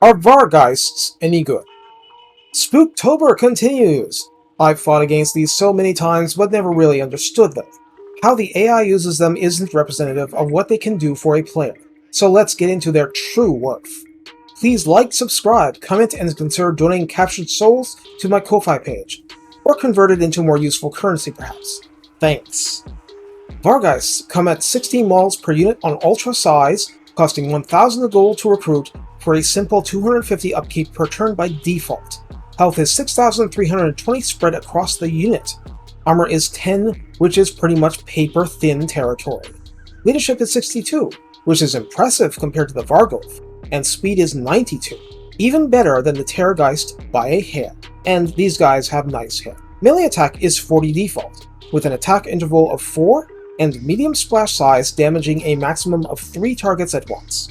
Are Vargheists any good? Spooktober continues! I've fought against these so many times but never really understood them. How the AI uses them isn't representative of what they can do for a player, so let's get into their true worth. Please like, subscribe, comment, and consider donating captured souls to my Ko-Fi page, or convert it into more useful currency perhaps. Thanks. Vargheists come at 16 models per unit on ultra size, costing 1000 gold to recruit for a simple 250 upkeep per turn by default. Health is 6320 spread across the unit. Armor is 10, which is pretty much paper-thin territory. Leadership is 62, which is impressive compared to the Varghulf, and speed is 92, even better than the Terrorgeist by a hair, and these guys have nice hair. Melee attack is 40 default, with an attack interval of 4 and medium splash size damaging a maximum of 3 targets at once.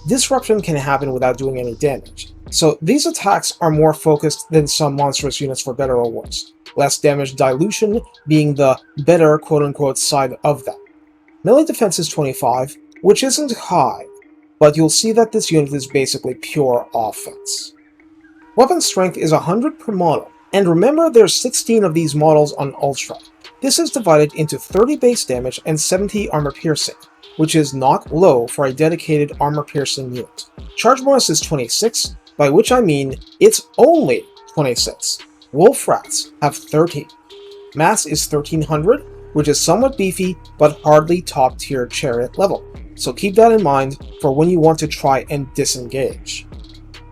Disruption can happen without doing any damage, so these attacks are more focused than some monstrous units for better or worse, less damage dilution being the better quote-unquote side of that. Melee defense is 25, which isn't high, but you'll see that this unit is basically pure offense. Weapon strength is 100 per model, and remember there's 16 of these models on Ultra. This is divided into 30 base damage and 70 armor piercing, which is not low for a dedicated armor piercing unit. Charge bonus is 26, by which I mean it's only 26. Wolf Rats have 30. Mass is 1300, which is somewhat beefy but hardly top tier chariot level, so keep that in mind for when you want to try and disengage.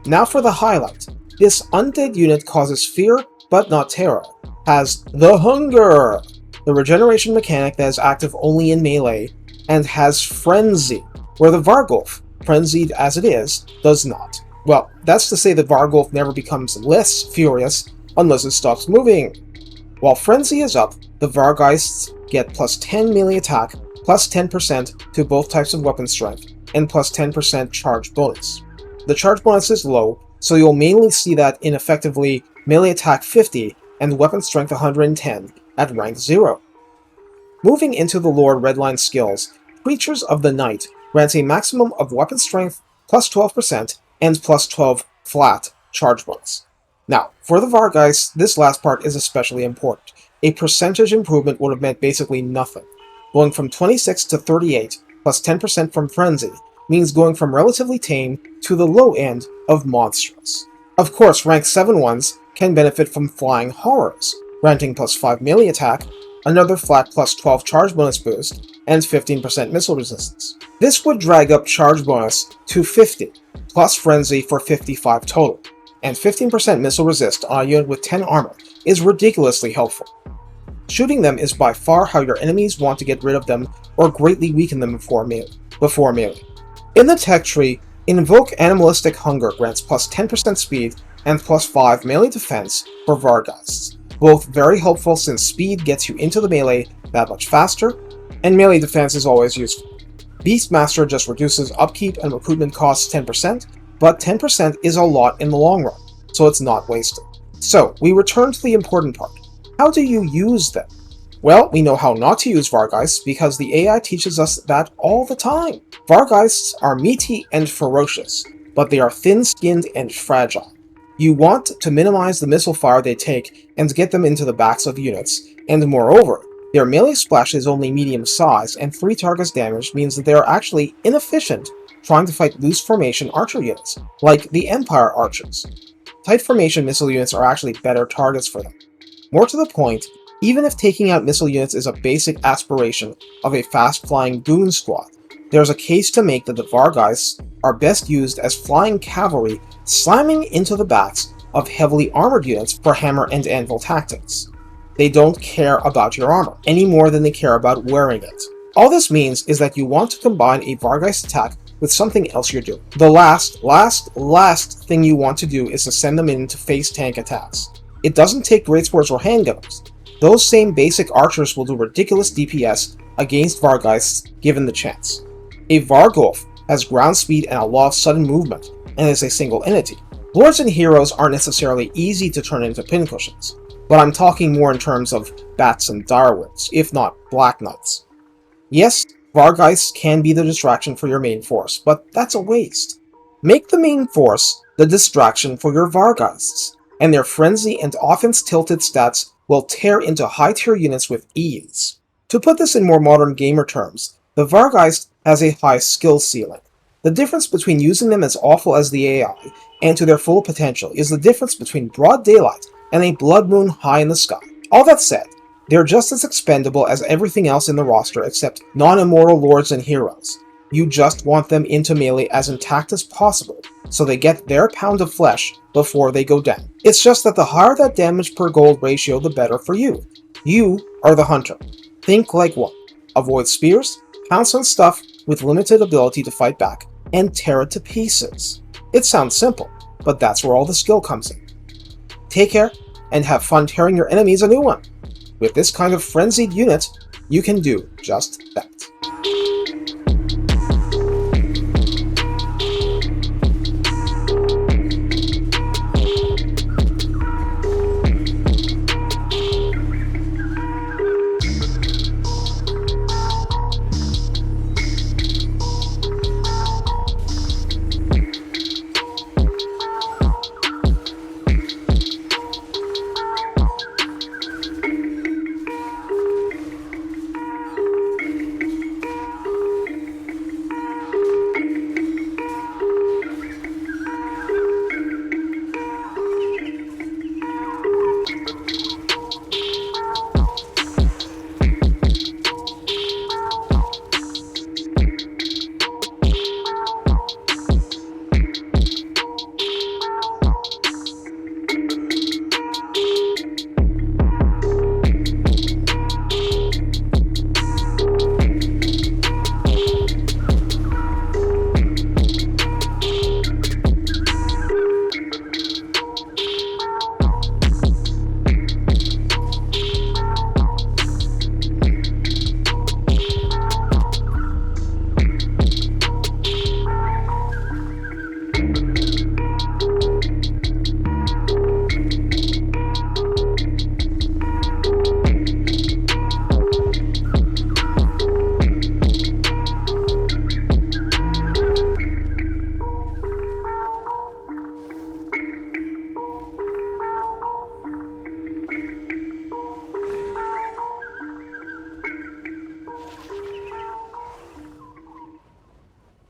Now for the highlight. This undead unit causes fear but not terror, has the Hunger, the regeneration mechanic that is active only in melee, and has Frenzy, where the Varghulf, frenzied as it is, does not. Well, that's to say the Varghulf never becomes less furious unless it stops moving. While Frenzy is up, the Vargheists get plus 10 melee attack, plus 10% to both types of weapon strength, and plus 10% charge bonus. The charge bonus is low, so you'll mainly see that in effectively melee attack 50 and weapon strength 110 at rank 0. Moving into the lore redline skills, Creatures of the Night grants a maximum of weapon strength plus 12% and plus 12 flat charge bonus. Now, for the Vargheists, this last part is especially important. A percentage improvement would have meant basically nothing. Going from 26 to 38 plus 10% from Frenzy means going from relatively tame to the low end of monstrous. Of course, rank 7 ones can benefit from Flying Horrors, granting plus 5 melee attack, another flat plus 12 charge bonus boost, and 15% missile resistance. This would drag up charge bonus to 50, plus Frenzy for 55 total, and 15% missile resist on a unit with 10 armor is ridiculously helpful. Shooting them is by far how your enemies want to get rid of them or greatly weaken them before melee. In the tech tree, Invoke Animalistic Hunger grants plus 10% speed and plus 5 melee defense for Vargheists, both very helpful since speed gets you into the melee that much faster, and melee defense is always useful. Beastmaster just reduces upkeep and recruitment costs 10%, but 10% is a lot in the long run, so it's not wasted. So, we return to the important part. How do you use them? Well, we know how not to use Vargheists because the AI teaches us that all the time. Vargheists are meaty and ferocious, but they are thin-skinned and fragile. You want to minimize the missile fire they take and get them into the backs of units, and moreover, their melee splash is only medium size and 3 targets damage means that they are actually inefficient trying to fight loose formation archer units, like the Empire Archers. Tight formation missile units are actually better targets for them. More to the point, even if taking out missile units is a basic aspiration of a fast-flying goon squad, there's a case to make that the Vargheists are best used as flying cavalry slamming into the backs of heavily armored units for hammer and anvil tactics. They don't care about your armor, any more than they care about wearing it. All this means is that you want to combine a Vargheist attack with something else you're doing. The last thing you want to do is to send them in to face tank attacks. It doesn't take great swords or handgunners. Those same basic archers will do ridiculous DPS against Vargheists given the chance. A Varghulf has ground speed and a lot of sudden movement, and is a single entity. Lords and heroes aren't necessarily easy to turn into pincushions, but I'm talking more in terms of bats and direwolves, if not black knights. Yes, Vargheists can be the distraction for your main force, but that's a waste. Make the main force the distraction for your Vargheists, and their frenzy and offense-tilted stats will tear into high-tier units with ease. To put this in more modern gamer terms, the Vargheist has a high skill ceiling. The difference between using them as awful as the AI and to their full potential is the difference between broad daylight and a blood moon high in the sky. All that said, they're just as expendable as everything else in the roster except non-immortal lords and heroes. You just want them into melee as intact as possible, so they get their pound of flesh before they go down. It's just that the higher that damage per gold ratio, the better for you. You are the hunter. Think like one. Avoid spears, pounce on stuff with limited ability to fight back, and tear it to pieces. It sounds simple, but that's where all the skill comes in. Take care, and have fun tearing your enemies a new one. With this kind of frenzied unit, you can do just that.